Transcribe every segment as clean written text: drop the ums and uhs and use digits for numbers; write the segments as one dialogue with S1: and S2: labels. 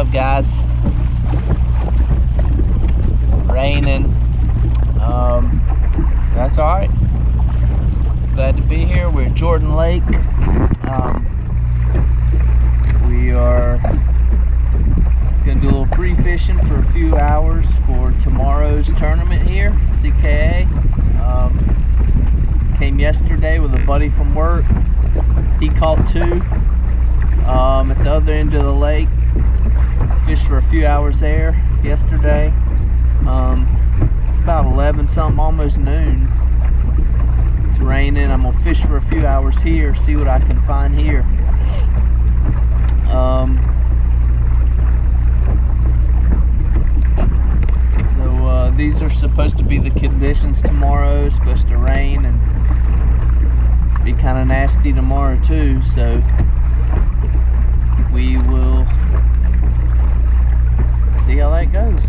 S1: up, guys? Raining. That's alright. Glad to be here. We're at Jordan Lake. We are gonna do a little pre-fishing for a few hours for tomorrow's tournament here, CKA. Came yesterday with a buddy from work. He caught two at the other end of the lake. Fished for a few hours there yesterday. It's about 11 something, almost noon. It's raining. I'm gonna fish for a few hours here, see what I can find here. These are supposed to be the conditions tomorrow. It's supposed to rain and be kind of nasty tomorrow too, so we will see how that goes.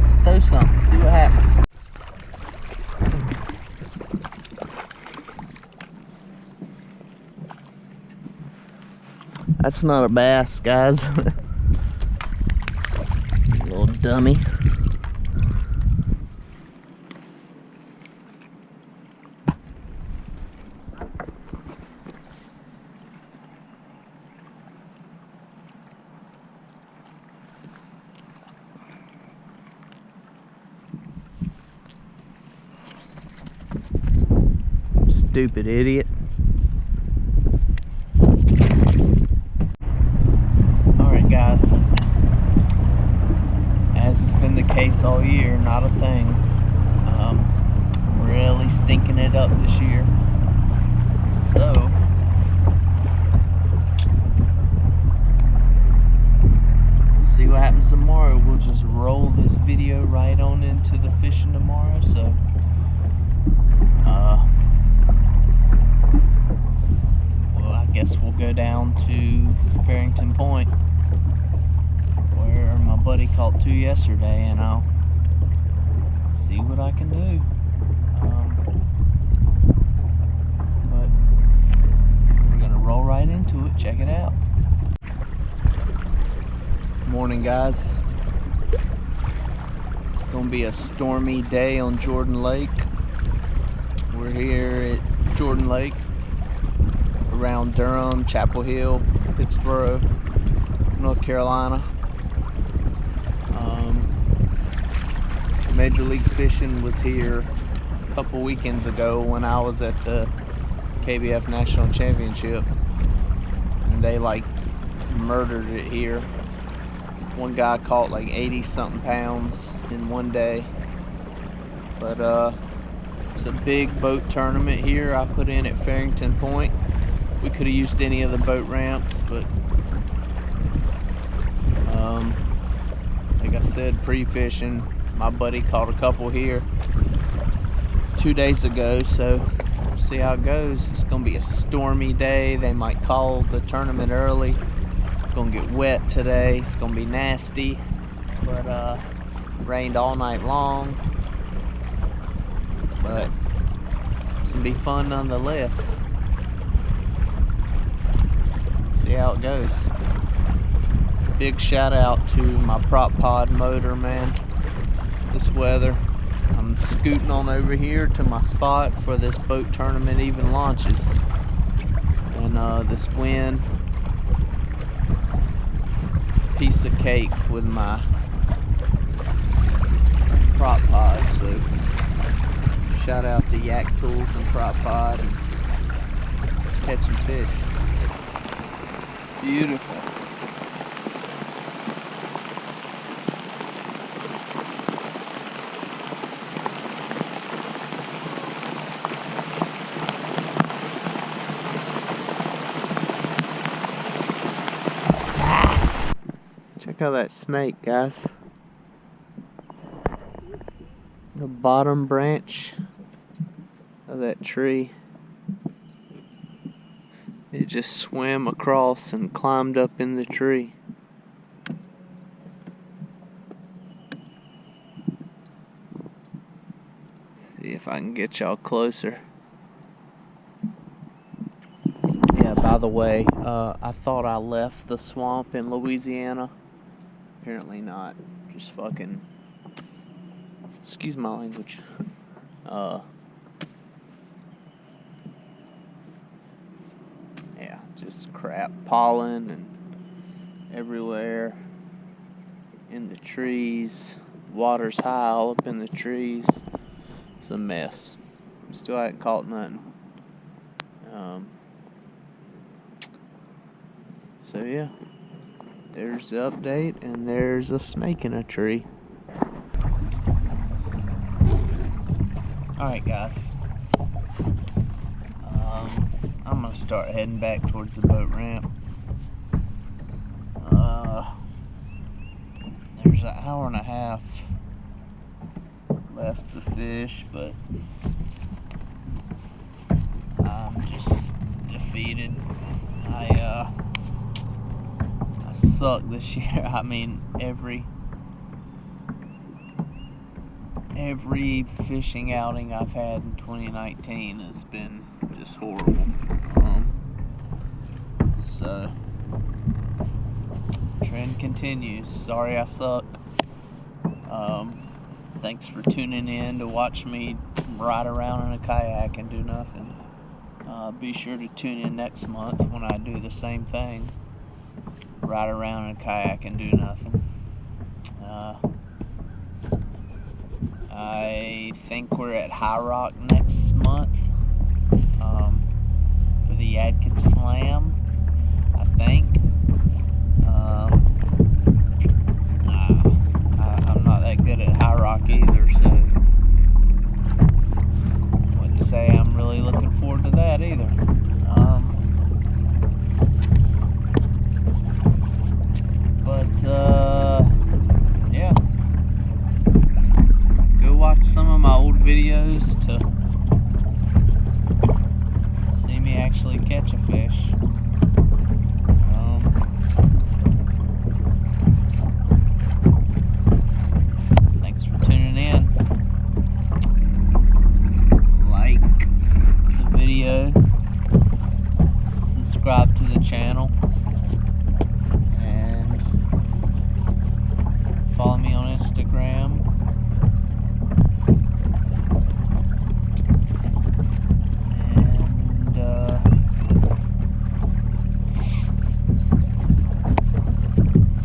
S1: Let's throw something, see what happens. That's not a bass, guys. Little dummy. Stupid idiot. Alright, guys. As has been the case all year, not a thing. Really stinking it up this year. So, see what happens tomorrow. We'll just roll this video right on into the fishing tomorrow. So, I guess we'll go down to Farrington Point where my buddy caught two yesterday, and I'll see what I can do. But we're gonna roll right into it. Check it out. Morning, guys. It's gonna be a stormy day on Jordan Lake. We're here at Jordan Lake, around Durham, Chapel Hill, Pittsburgh, North Carolina. Major League Fishing was here a couple weekends ago when I was at the KBF National Championship, and they like murdered it here. One guy caught like 80 something pounds in one day. But it's a big boat tournament here I put in at Farrington Point. We could have used any of the boat ramps, but like I said, pre-fishing. My buddy caught a couple here 2 days ago, so we'll see how it goes. It's gonna be a stormy day. They might call the tournament early. It's gonna get wet today. It's gonna be nasty, but rained all night long. But it's gonna be fun nonetheless. See how it goes. Big shout out to my prop pod motor, man. This weather. I'm scooting on over here to my spot for this boat tournament even launches. And this wind, piece of cake with my prop pod. So shout out to Yak Tools and Prop Pod and catching fish. Beautiful. Check out that snake, guys. The bottom branch of that tree. It just swam across and climbed up in the tree. See if I can get y'all closer. Yeah, by the way, I thought I left the swamp in Louisiana Apparently not. Just fucking, excuse my language. Yeah, just crap. Pollen and everywhere. In the trees. Water's high all up in the trees. It's a mess. Still haven't caught nothing. So yeah, there's the update, and there's a snake in a tree. Alright guys, I'm gonna start heading back towards the boat ramp. There's an hour and a half left to fish, but I'm just defeated. I suck this year. I mean, every fishing outing I've had in 2019 has been just horrible. So trend continues. Sorry I suck. Thanks for tuning in to watch me ride around in a kayak and do nothing. Be sure to tune in next month when I do the same thing. Ride around in a kayak and do nothing. I think we're at High Rock next month for the Yadkin Slam, I think. I'm not that good at High Rock either, so I wouldn't say I'm really looking forward to that either. Yeah. Go watch some of my old videos to see me actually catch a fish. Thanks for tuning in. Like the video, subscribe to the channel, and follow me on Instagram.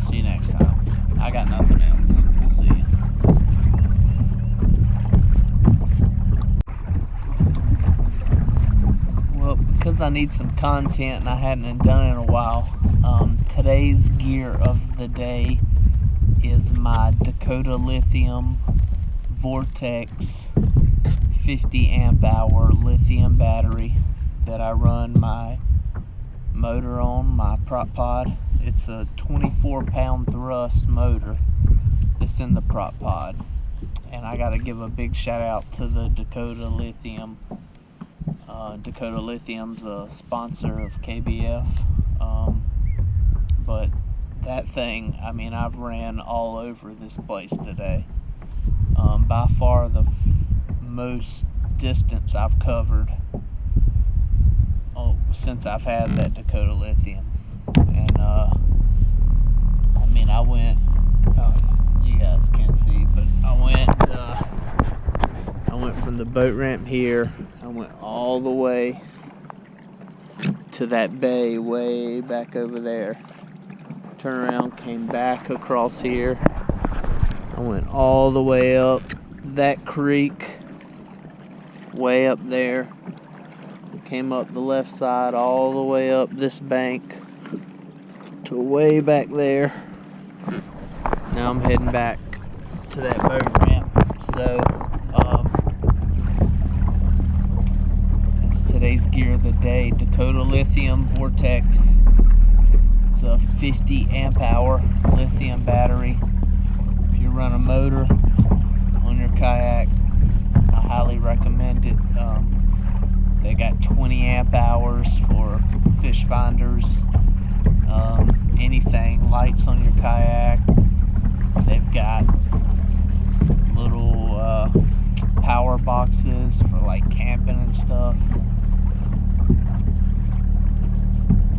S1: See you next time. I got nothing else. We'll see you. Well, because I need some content and I hadn't done it in a while, today's gear of the day is my Dakota Lithium Vortex 50 amp hour lithium battery that I run my motor on, my prop pod. It's a 24-pound thrust motor that's in the prop pod, and I gotta give a big shout out to the Dakota Lithium. Dakota Lithium's a sponsor of KBF, but that thing, I mean, I've ran all over this place today. By far the most distance I've covered since I've had that Dakota Lithium. And I mean, I went, you guys can't see, but I went from the boat ramp here, I went all the way to that bay way back over there. Turned around, came back across here. I went all the way up that creek, way up there. Came up the left side, all the way up this bank to way back there. Now I'm heading back to that boat ramp. So that's today's gear of the day. Dakota Lithium Vortex. It's a 50 amp hour lithium battery. If you run a motor on your kayak, I highly recommend it. They got 20 amp hours for fish finders, anything, lights on your kayak. They've got little power boxes for like camping and stuff.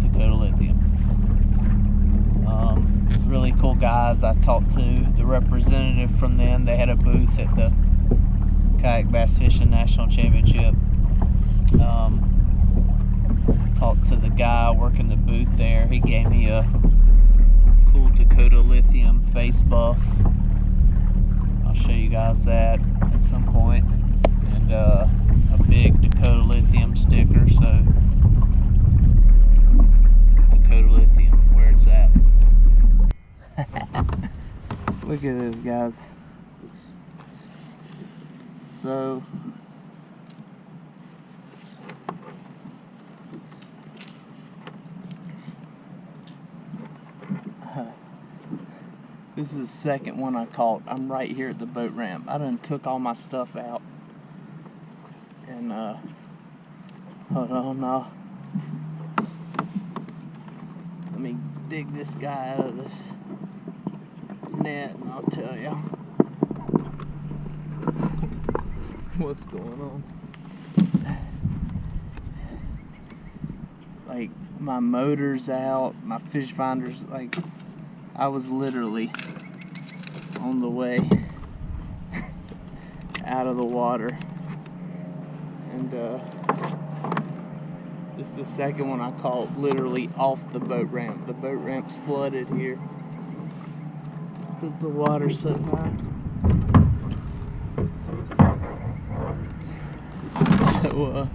S1: Dakota Lithium. Really cool guys I talked to, the representative from them. They had a booth at the Kayak Bass Fishing National Championship. Talked to the guy working the booth there. He gave me a cool Dakota Lithium face buff. I'll show you guys that at some point. And a big Dakota Lithium sticker. So Dakota Lithium, where it's at. Look at this, guys. So this is the second one I caught. I'm right here at the boat ramp. I done took all my stuff out. And hold on now. Let me dig this guy out of this net and I'll tell you what's going on. Like, my motor's out, my fish finder's, like, I was literally on the way out of the water. And this is the second one I caught literally off the boat ramp. The boat ramp's flooded here because the water's so high. So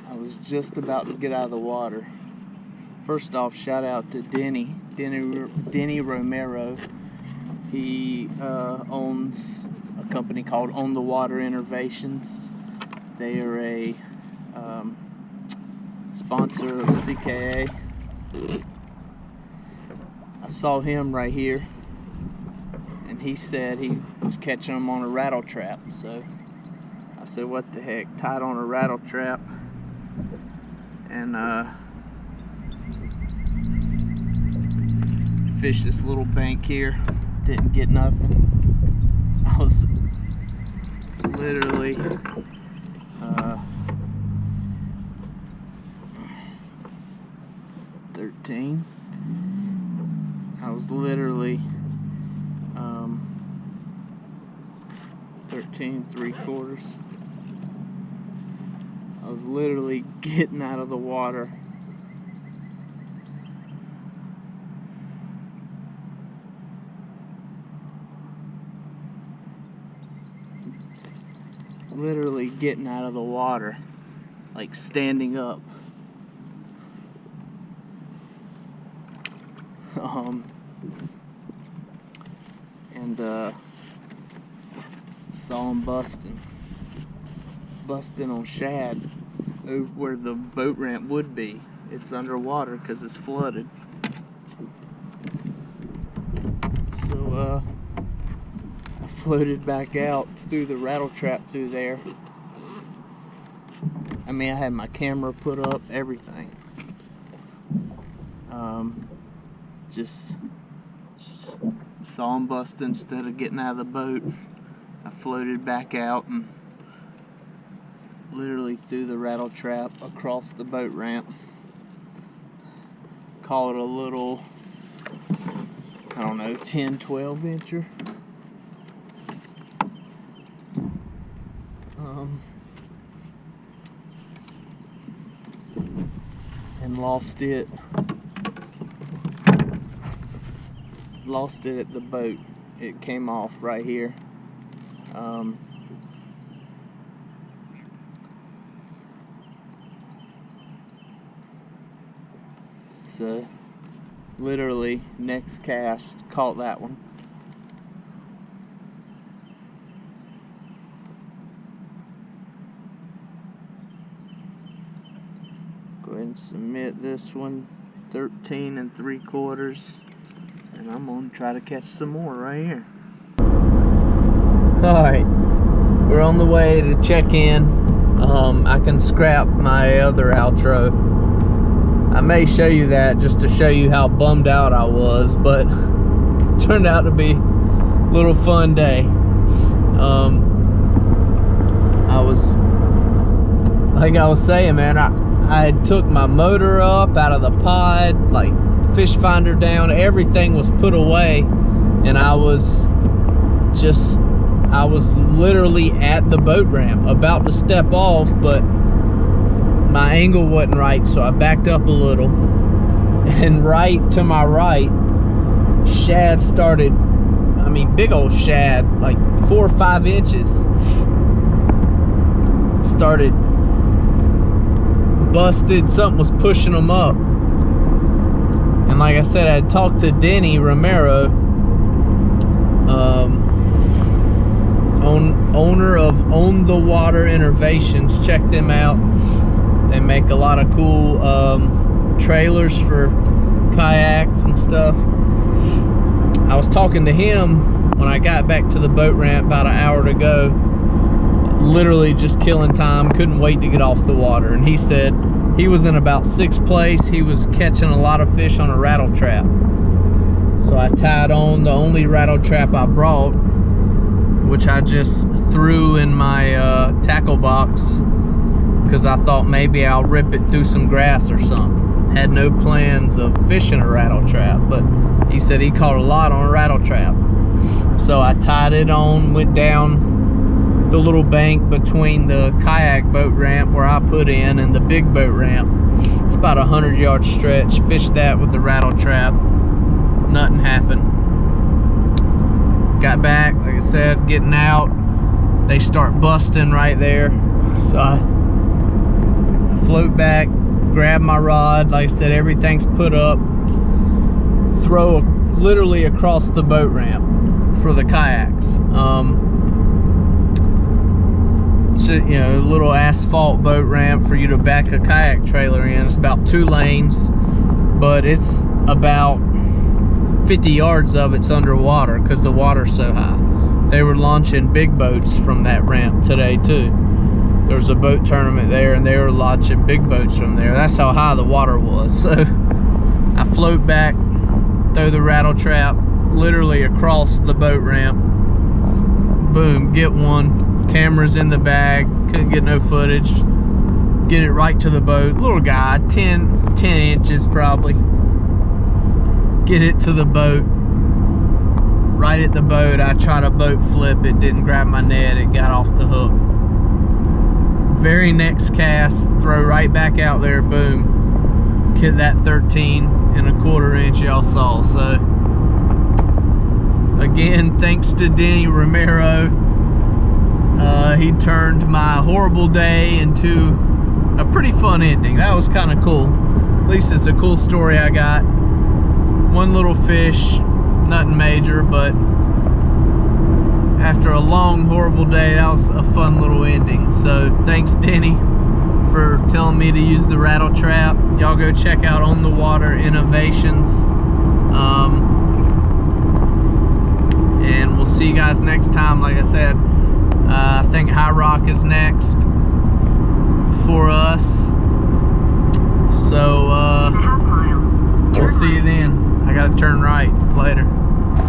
S1: I was just about to get out of the water. First off, shout out to Denny Romero. He owns a company called On the Water Innovations. They are a sponsor of CKA. I saw him right here, and he said he was catching them on a rattle trap. So I said, what the heck, tied on a rattle trap. And fished this little bank here, didn't get nothing. I was literally 13. I was literally 13 3/4. I was literally getting out of the water. Literally getting out of the water, like standing up. And saw him busting on shad over where the boat ramp would be. It's underwater because it's flooded. So I floated back out through the rattle trap through there. I mean, I had my camera put up, everything. Just saw him bust instead of getting out of the boat. I floated back out and literally threw the rattle trap across the boat ramp. Call it a little, I don't know, 10, 12 incher. And lost it at the boat. It came off right here. So literally next cast caught that one. Go ahead and submit this one, 13 3/4. And I'm gonna try to catch some more right here. Alright, we're on the way to check in. I can scrap my other outro. I may show you that just to show you how bummed out I was, but it turned out to be a little fun day. like I was saying, man, I had took my motor up out of the pod, like fish finder down, everything was put away, and I was literally at the boat ramp about to step off, but my angle wasn't right, so I backed up a little, and right to my right, shad started, I mean big old shad, like 4 or 5 inches, started busted. Something was pushing them up, and like I said, I had talked to Denny Romero, owner of On the Water Innovations. Check them out. They make a lot of cool trailers for kayaks and stuff. I was talking to him when I got back to the boat ramp about an hour to go, literally just killing time, couldn't wait to get off the water. And he said he was in about 6th place. He was catching a lot of fish on a rattle trap. So I tied on the only rattle trap I brought, which I just threw in my tackle box because I thought maybe I'll rip it through some grass or something. Had no plans of fishing a rattle trap, but he said he caught a lot on a rattle trap. So I tied it on, went down the little bank between the kayak boat ramp where I put in and the big boat ramp. It's about a 100-yard stretch. Fished that with the rattle trap. Nothing happened. Got back, like I said, getting out. They start busting right there. So I float back, grab my rod. Like I said, everything's put up. Throw literally across the boat ramp for the kayaks. You know, a little asphalt boat ramp for you to back a kayak trailer in. It's about 2 lanes, but it's about 50 yards of it's underwater because the water's so high. They were launching big boats from that ramp today too. There's a boat tournament there and they were launching big boats from there. That's how high the water was. So I float back, throw the rattle trap literally across the boat ramp. Boom, get one. Camera's in the bag, couldn't get no footage. Get it right to the boat. Little guy, 10 inches probably. Get it to the boat. Right at the boat, I tried a boat flip. It didn't grab my net, it got off the hook. Very next cast, throw right back out there, boom. Hit that 13¼ inch y'all saw. So again, thanks to Denny Romero. He turned my horrible day into a pretty fun ending. That was kind of cool. At least it's a cool story I got. One little fish, nothing major, but after a long, horrible day, that was a fun little ending. So thanks, Denny, for telling me to use the rattle trap. Y'all go check out On the Water Innovations. And we'll see you guys next time. Like I said, I think High Rock is next for us. So we'll see you then. I gotta turn right later.